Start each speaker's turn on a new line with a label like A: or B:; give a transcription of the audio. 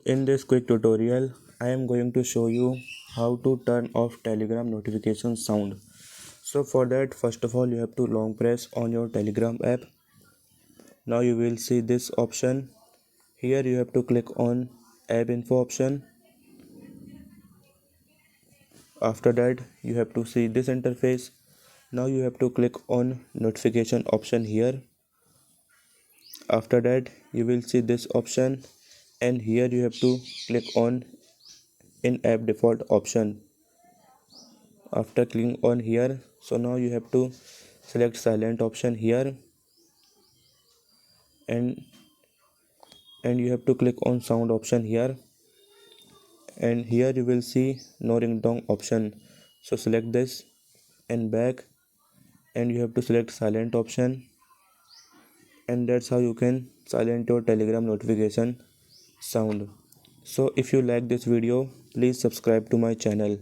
A: In this quick tutorial, I am going to show you how to turn off Telegram notification sound. So for that, first of all, you have to long press on your Telegram app. Now you will see this option. Here you have to click on app info option. After that, you have to see this interface. Now you have to click on notification option here. After that, you will see this option, and here you have to click on in app default option. After clicking on here, so now you have to select silent option here, and you have to click on sound option here, and here you will see no ringtone option. So select this and back, and you have to select silent option, and that's how you can silent your Telegram notification sound. So if you like this video, please subscribe to my channel.